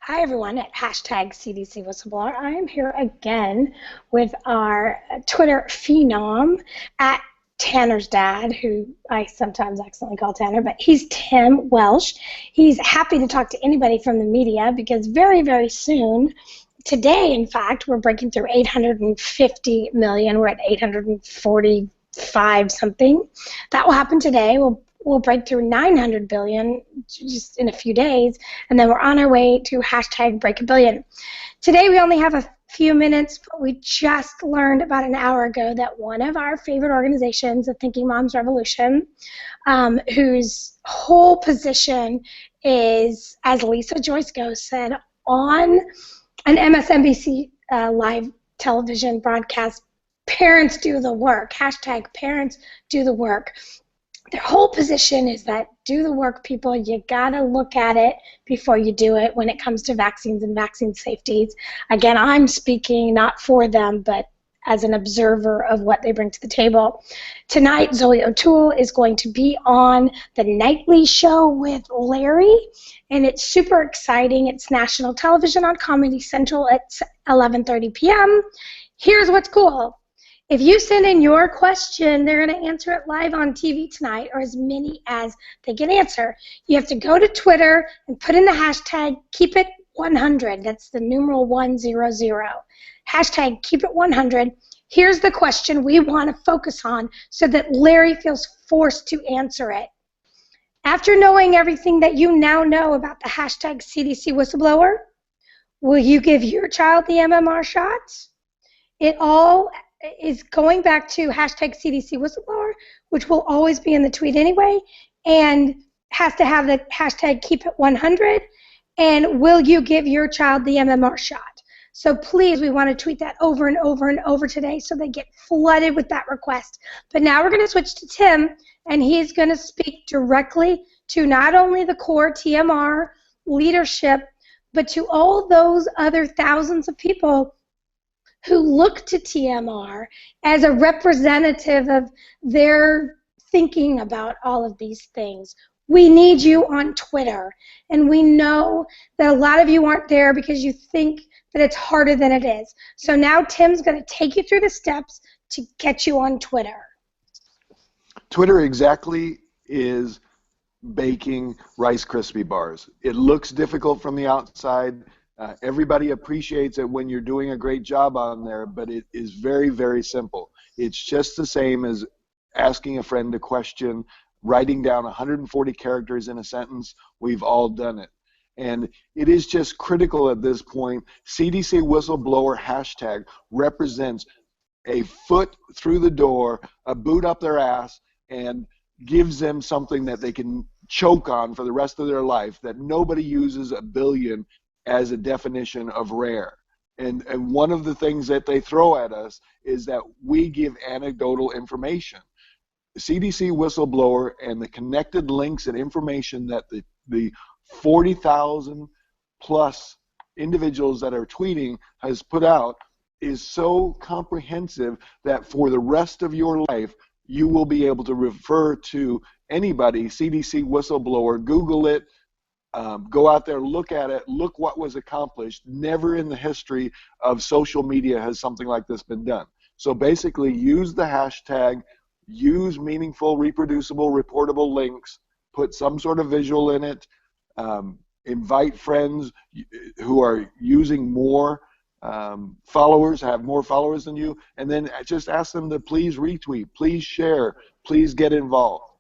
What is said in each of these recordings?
Hi, everyone, at hashtag CDC Whistleblower. I am here again with our Twitter phenom at Tanner's dad, who I sometimes accidentally call Tanner, but he's Tim Welsh. He's happy to talk to anybody from the media because very, very soon, today, in fact, we're breaking through 850 million. We're at 845 something. That will happen today. We'll break through 900 billion just in a few days, and then we're on our way to hashtag break a billion. Today we only have a few minutes, but we just learned about an hour ago that one of our favorite organizations, the Thinking Moms Revolution, whose whole position is, as Lisa Joyce Go said, on an MSNBC live television broadcast, parents do the work, hashtag parents do the work. Their whole position is that do the work, people. You got to look at it before you do it when it comes to vaccines and vaccine safeties. Again, I'm speaking not for them, but as an observer of what they bring to the table. Tonight, Zoe O'Toole is going to be on the nightly show with Larry, and it's super exciting. It's national television on Comedy Central at 11:30 p.m. Here's what's cool. If you send in your question, they're going to answer it live on TV tonight, or as many as they can answer. You have to go to Twitter and put in the hashtag KeepIt100. That's the numeral 100. Hashtag KeepIt100. Here's the question we want to focus on so that Larry feels forced to answer it. After knowing everything that you now know about the hashtag CDC whistleblower, will you give your child the MMR shots? It all is going back to hashtag CDC whistleblower, which will always be in the tweet anyway, and has to have the hashtag KeepIt100, and will you give your child the MMR shot? So please, we want to tweet that over and over and over today so they get flooded with that request. But now we're going to switch to Tim, and he's going to speak directly to not only the core TMR leadership, but to all those other thousands of people who look to TMR as a representative of their thinking about all of these things. We need you on Twitter, and we know that a lot of you aren't there because you think that it's harder than it is. So now Tim's going to take you through the steps to get you on Twitter. Twitter exactly is baking Rice Krispie bars. It looks difficult from the outside. Everybody appreciates it when you're doing a great job on there, but it is very, very simple. It's just the same as asking a friend a question, writing down 140 characters in a sentence. We've all done it. And it is just critical at this point. CDC whistleblower hashtag represents a foot through the door, a boot up their ass, and gives them something that they can choke on for the rest of their life, that nobody uses a billion as a definition of rare. And one of the things that they throw at us is that we give anecdotal information. CDC whistleblower and the connected links and information that the 40,000 plus individuals that are tweeting has put out is so comprehensive that for the rest of your life you will be able to refer to anybody, CDC whistleblower, Google it, go out there, look at it, look what was accomplished. Never in the history of social media has something like this been done. So basically use the hashtag, use meaningful, reproducible, reportable links, put some sort of visual in it, invite friends who are using more followers, have more followers than you, and then just ask them to please retweet, please share, please get involved.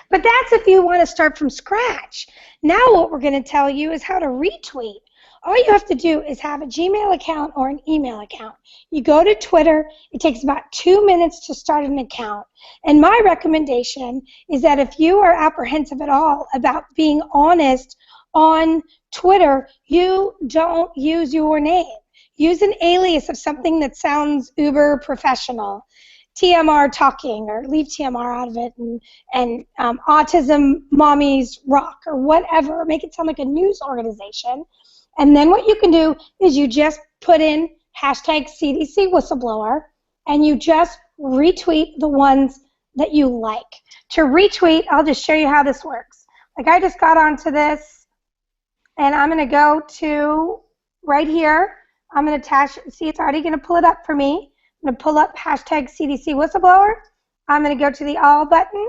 But that's if you want to start from scratch. Now what we're going to tell you is how to retweet. All you have to do is have a Gmail account or an email account. You go to Twitter. It takes about 2 minutes to start an account. And my recommendation is that if you are apprehensive at all about being honest on Twitter, you don't use your name. Use an alias of something that sounds uber professional. TMR talking, or leave TMR out of it, and autism mommies rock, or whatever. Make it sound like a news organization. And then what you can do is you just put in hashtag CDC whistleblower, and you just retweet the ones that you like. To retweet, I'll just show you how this works. Like I just got onto this And I'm going to go to right here. I'm going to attach, see, it's already going to pull it up for me. I'm going to pull up hashtag CDC whistleblower. I'm going to go to the all button.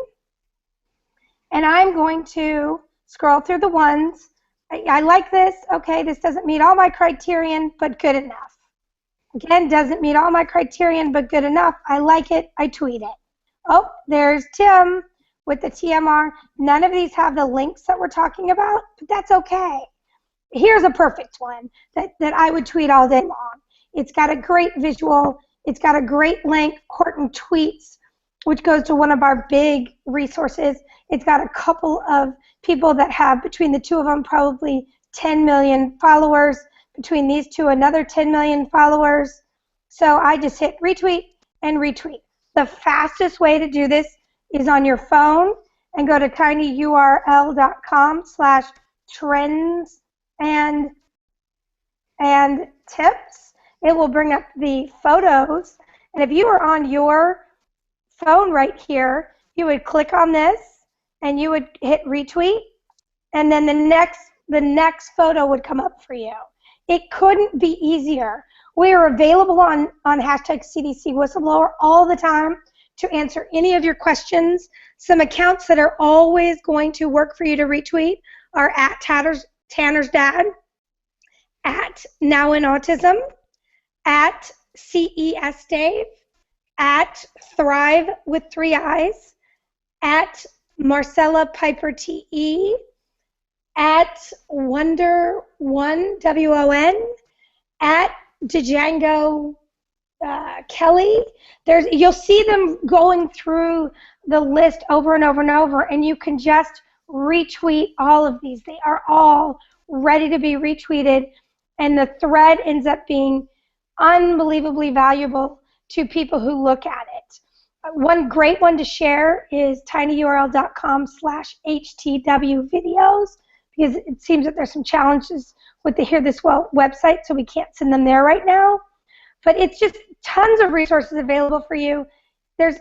And I'm going to scroll through the ones. I like this. Okay, this doesn't meet all my criterion, but good enough. Again, doesn't meet all my criterion, but good enough. I like it. I tweet it. Oh, there's Tim with the TMR. None of these have the links that we're talking about, but that's okay. Here's a perfect one that I would tweet all day long. It's got a great visual. It's got a great link, Horton Tweets, which goes to one of our big resources. It's got a couple of people that have, between the two of them, probably 10 million followers. Between these two, another 10 million followers. So I just hit retweet and retweet. The fastest way to do this is on your phone and go to tinyurl.com/trends and tips. It will bring up the photos. And if you are on your phone right here, you would click on this and you would hit retweet, and then the next photo would come up for you. It couldn't be easier. We are available on hashtag CDC whistleblower all the time to answer any of your questions. Some accounts that are always going to work for you to retweet are at Tanner's Dad, at Now in Autism, at CES Dave, at Thrive with 3 I's, at Marcella Piper TE, at Wonder1 WON, at Django Kelly. You'll see them going through the list over and over and over, and you can just retweet all of these. They are all ready to be retweeted, and the thread ends up being unbelievably valuable to people who look at it. One great one to share is tinyurl.com/HTW videos, because it seems that there's some challenges with the Hear This Well website, so we can't send them there right now. But it's just tons of resources available for you.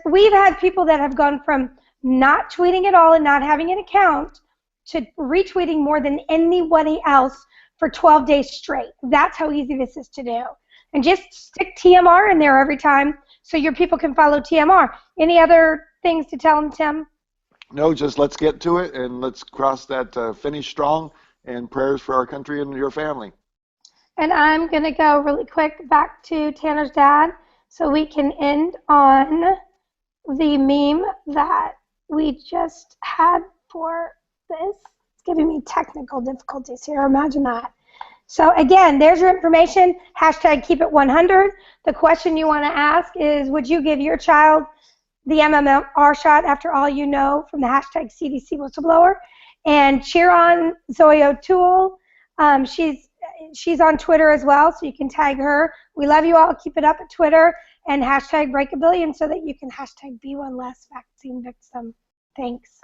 We've had people that have gone from not tweeting at all and not having an account to retweeting more than anybody else for 12 days straight. That's how easy this is to do. And just stick TMR in there every time so your people can follow TMR. Any other things to tell them, Tim? No, just let's get to it and let's cross that finish strong, and prayers for our country and your family. And I'm going to go really quick back to Tanner's Dad so we can end on the meme that we just had for this. It's giving me technical difficulties here. Imagine that. So again, there's your information. Hashtag keep it 100. The question you want to ask is, would you give your child the MMR shot after all you know from the hashtag CDC whistleblower? And cheer on Zoe O'Toole. She's on Twitter as well, so you can tag her. We love you all. Keep it up at Twitter and hashtag break a billion so that you can hashtag be one less vaccine victim. Thanks.